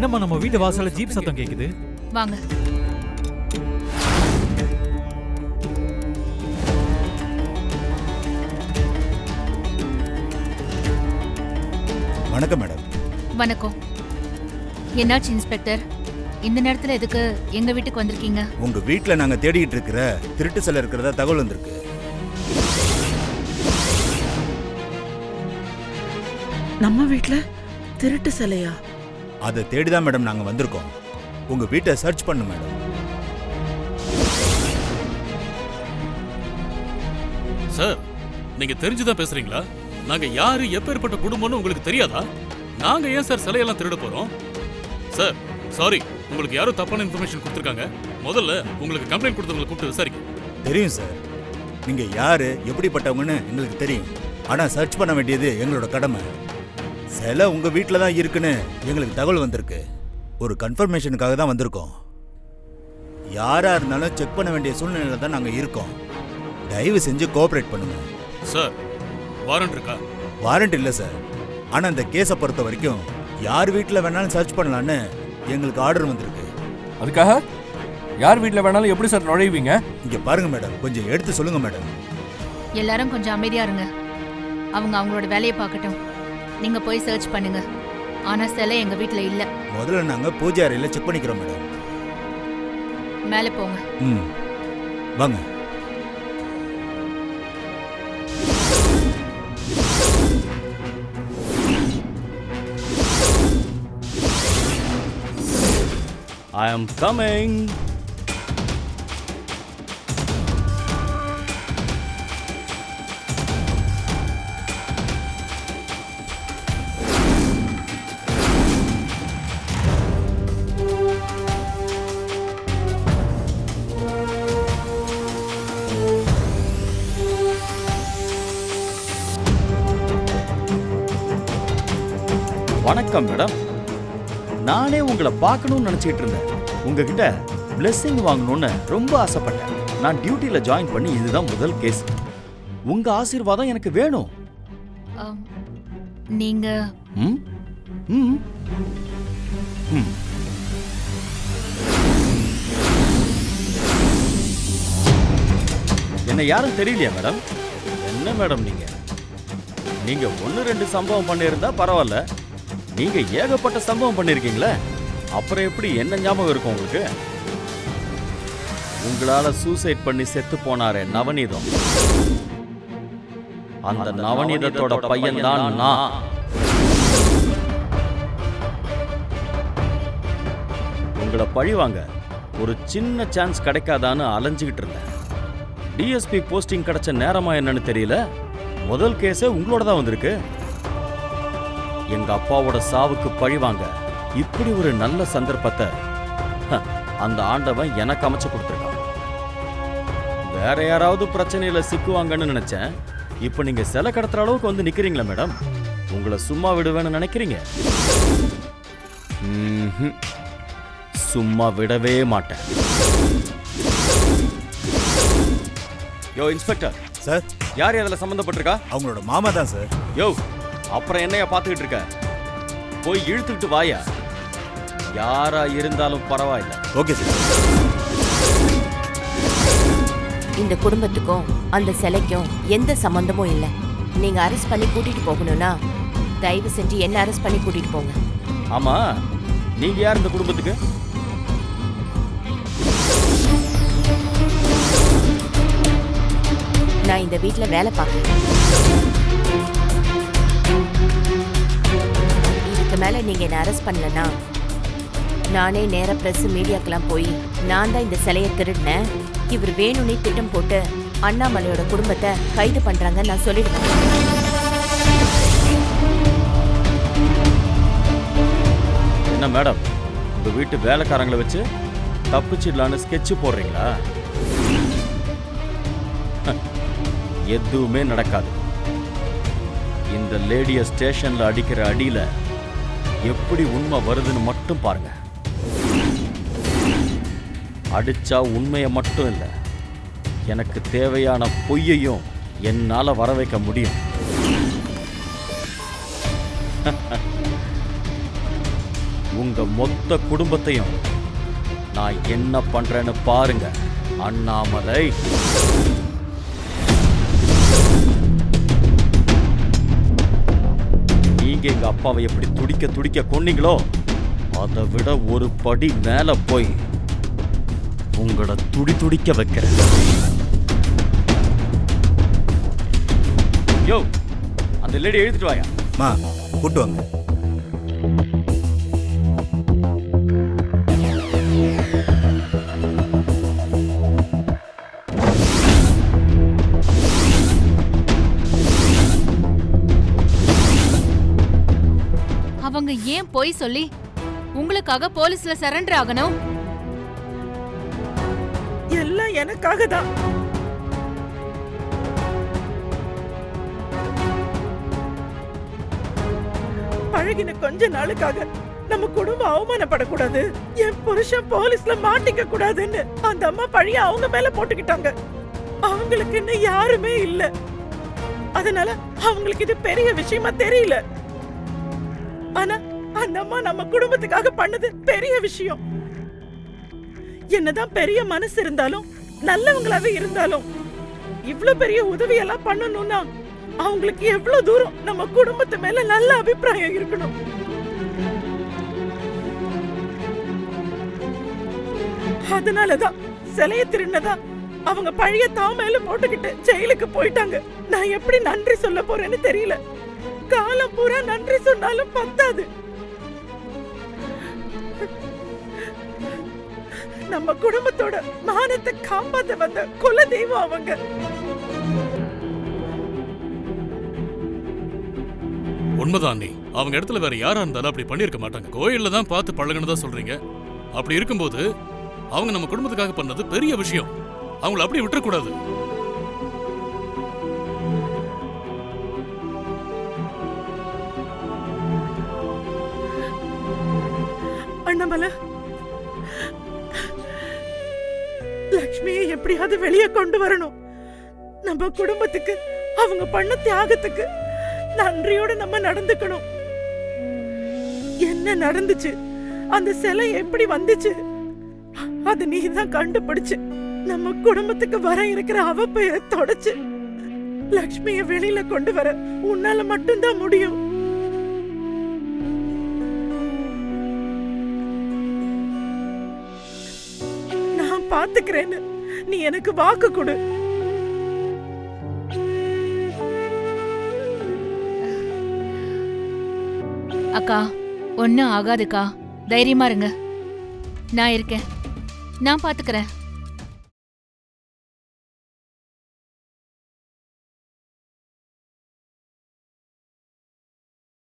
என்னம்மா நம்ம வீட்டு வாசல்ல ஜீப் சத்தம் கேக்குது? வாங்க. வணக்கம் மேடம். வணக்கம். என்னாச்சு இன்ஸ்பெக்டர்? இந்த நேரத்துல எதுக்கு எங்க வீட்டுக்கு வந்திருக்கீங்க? உங்க வீட்ல நாங்க தேடிட்டு இருக்கிற திருட்டு சிலை இருக்கிறதா தகவல் வந்திருக்கு. நம்ம வீட்ல திருட்டு சிலையா? அதை தேடிதான் மேடம் நாங்க வந்திருக்கோம். உங்க வீட்டை சர்ச் பண்ணு மேடம். சார், நீங்க தெரிஞ்சுதான் பேசுறீங்களா? நாங்க யாரு எப்பேற்பட்ட குடும்பம்னு உங்களுக்கு தெரியாதா? நாங்க ஏன் சார் சிலையெல்லாம் திருட போறோம்? சார், சாரி, உங்களுக்கு யாரும் தப்பான இன்ஃபர்மேஷன் கொடுத்துருக்காங்க. முதல்ல உங்களுக்கு கம்ப்ளைண்ட் கொடுத்தவங்களை கூப்பிட்டு விசாரிக்க. தெரியும் சார், நீங்க யாரு எப்படிப்பட்டவங்கன்னு எங்களுக்கு தெரியும். ஆனா சர்ச் பண்ண வேண்டியது எங்களோட கடமை. சிலை உங்க வீட்டில தான் இருக்குன்னு எங்களுக்கு தகவல் வந்திருக்கு. ஒரு கன்ஃபர்மேஷனுக்காக தான் வந்திருக்கோம். யாரா இருந்தாலும் செக் பண்ண வேண்டிய சூழ்நிலையில தான் நாங்க இருக்கோம். தயவு செஞ்சு கோஆபரேட் பண்ணுங்க. சார், வாரண்ட் இருக்கா? வாரண்ட் இல்ல சார். ஆனா இந்த கேஸை பொறுத்த வரைக்கும் யார் வீட்டில் வேணாலும் சர்ச் பண்ணலான்னு எங்களுக்கு ஆர்டர் வந்திருக்கு. அதுக்காக யார் வீட்டில் வேணாலும் எப்படி சார் நுழைவீங்க? இங்க பாருங்க மேடம், கொஞ்சம் எடுத்து சொல்லுங்க மேடம். எல்லாரும் கொஞ்சம் அமைதியா இருங்க. அவங்க அவங்களோட வேலையை பார்க்கட்டும். நீங்க போய் சர்ச் பண்ணுங்க. ஆனா சிலை எங்க வீட்ல இல்ல. முதல்ல நாங்க பூஜை அறையில செக் பண்ணிக்கிறோம் மேடம். மேலே போங்க. வாங்க. I am coming. வணக்கம் மேடம். நானே உங்களை பார்க்கணும்னு நினைச்சிட்டு இருந்தேன். உங்ககிட்ட பிளெஸிங் வாங்கணும்னு ரொம்ப ஆசைப்பட்டேன். நான் டியூட்டியில ஜாயின் பண்ணி இதுதான் முதல் கேஸ். உங்க ஆசீர்வாதம் எனக்கு வேணும். நீங்க என்ன யாரும் தெரியலையா மேடம்? என்ன மேடம் நீங்க 1-2 சம்பவம் பண்ணியிருந்தா பரவாயில்ல. நீங்க ஏகப்பட்ட சம்பவம் பண்ணிருக்கீங்களே, அப்புறம் எப்படி என்ன ஞாபகம் இருக்கும் உங்களுக்கு? உங்களால சூசைட் பண்ணி செத்து போனாரே நவநீதம், அந்த நவநீதத்தோட பையன் தான் நான். உங்களை பழிவாங்க ஒரு சின்ன சான்ஸ் கிடைக்காதான்னு அலைஞ்சுக்கிட்டு இருந்தேன். டிஎஸ்பி போஸ்டிங் கிடைச்ச நேரமா என்னன்னு தெரியல, முதல் கேஸே உங்களோட தான் வந்திருக்கு. எங்க அப்பாவோட சாவுக்கு பழிவாங்க இப்படி ஒரு நல்ல சந்தர்ப்பத்தை அந்த ஆண்டவன் எனக்கு அமைச்சு கொடுத்துருக்கான். வேற யாராவது பிரச்சனையில சிக்குவாங்கன்னு நினைச்சேன். இப்ப நீங்க சிலை கடத்துற அளவுக்கு வந்து நிக்கிறீங்களா மேடம்? உங்களை சும்மா விடுவேன்னு நினைக்கிறீங்க? சும்மா விடவே மாட்டேன். யோ இன்ஸ்பெக்டர் சார், யார் அதில் சம்மந்தப்பட்டிருக்கா? அவங்களோட மாமா தான் சார். யோ, அப்புறம் என்னையா பார்த்துக்கிட்டு இருக்க? போய் இழுத்துக்கிட்டு வாயா. யாரா இருந்தாலும் பரவாயில்ல. Okay sir. இந்த குடும்பத்துக்கும் அந்த சிலைக்கும் எந்த சம்பந்தமும் இல்லை. நீங்க அரெஸ்ட் பண்ணி கூட்டிட்டு போகணும்னா தயவு செஞ்சு என்ன அரெஸ்ட் பண்ணி கூட்டிட்டு போங்க. ஆமா, நீங்க யார் இந்த குடும்பத்துக்கு? நான் இந்த வீட்டுல வேலை பார்க்கிறேன். இதுக்கு மேல நீங்க என்ன அரெஸ்ட் பண்ணலன்னா நானே நேர பிரஸ் மீடியாக்கெல்லாம் போய் நான் தான் இந்த சிலையை திருடினேன், இவர் வேணும்னே திட்டம் போட்டு அண்ணாமலையோட குடும்பத்தை கைது பண்றாங்க நான் சொல்லிடுவேன். என்ன மேடம், உங்க வீட்டு வேலைக்காரங்களை வச்சு தப்பிச்சிடலான்னு ஸ்கெட்ச் போடுறீங்களா? எதுவுமே நடக்காது. இந்த லேடிய ஸ்டேஷன்ல அடிக்கிற அடியில எப்படி உண்மை வருதுன்னு மட்டும் பாருங்க. அடிச்சா உண்மையை மட்டும் இல்லை, எனக்கு தேவையான பொய்யையும் என்னால வர வைக்க முடியும். உங்க மொத்த குடும்பத்தையும் நான் என்ன பண்றேன்னு பாருங்க அண்ணாமலை. நீங்க எங்க அப்பாவை எப்படி துடிக்க துடிக்க கொன்னீங்களோ அதை விட ஒரு படி மேல போய் உங்களை துடி துடிக்க வைக்கிறேன். யோ, அந்த லேடி எழுதிட்டு வாயா. மா கூட்டு வாங்க. அவங்க ஏன் போய் சொல்லி உங்களுக்காக போலீஸ்ல சரண்டர் ஆகணும்? எல்லாம் எனக்காக தான். பழகின கொஞ்ச நாளுக்காக நம்ம குடும்பம் அவமானப்படக்கூடாது, என் புருஷன் போலீஸ்ல மாட்டிக்க கூடாதுன்னு அந்த அம்மா பழிய அவங்க மேல போட்டுக்கிட்டாங்க. அவங்களுக்கு இன்னும் யாருமே இல்ல, அதனால அவங்களுக்கு இது பெரிய விஷயமா தெரியல. ஆனா அந்த அம்மா நம்ம குடும்பத்துக்காக பண்ணது பெரிய விஷயம். என்னதான் பெரிய மனசு இருந்தாலும் நல்லவங்களாவே இருந்தாலும் இவ்ளோ பெரிய உதவி எல்லாம் பண்ணணும்னா அவங்களுக்கு எவ்வளவு தூரம் நம்ம குடும்பத்து மேல நல்ல அபிப்பிராயம் இருக்கணும். அதனாலதான் சிலைய திருநதா அவங்க பழைய தாமையில போட்டுக்கிட்டு ஜெயிலுக்கு போயிட்டாங்க. நான் எப்படி நன்றி சொல்ல போறேன்னு தெரியல. காலம் பூரா நன்றி சொன்னாலும் பத்தாது. நம்ம குடும்பத்தோட மானத்தை காப்பாத்த வந்த குல தெய்வம் அவங்க. உண்மைதான் நீ. அவங்க இடத்துல வேற யாரா இருந்தாலும் அப்படி பண்ணிருக்க மாட்டாங்க. கோயில்ல தான் பார்த்து பழகுனதா சொல்றீங்க. அப்படி இருக்கும்போது அவங்க நம்ம குடும்பத்துக்காக பண்ணது பெரிய விஷயம். அவங்கள அப்படி விட்டுறக்கூடாது. அண்ணாமலை, லக்ஷ்மியை எப்படியாவது வெளியே கொண்டு வரணும். நம்ம குடும்பத்துக்கு அவங்க பண்ண தியாகத்துக்கு நன்றியோட நம்ம நடந்துக்கணும். என்ன நடந்துச்சு, அந்த சிலை எப்படி வந்துச்சு, அது நீதான் கண்டுபிடிச்சு நம்ம குடும்பத்துக்கு வர இருக்கிற அவப்பெயரை தொடச்சு லக்ஷ்மியை வெளியில கொண்டு வர உன்னால மட்டும்தான் முடியும். நான் பாத்துக்கிறேன்னு நீ எனக்கு வாக்கு கொடு. அக்கா, ஒன்னும் ஆகாதுக்கா, தைரியமா இருங்க. நான் இருக்கேன், நான் பாத்துக்கிறேன்.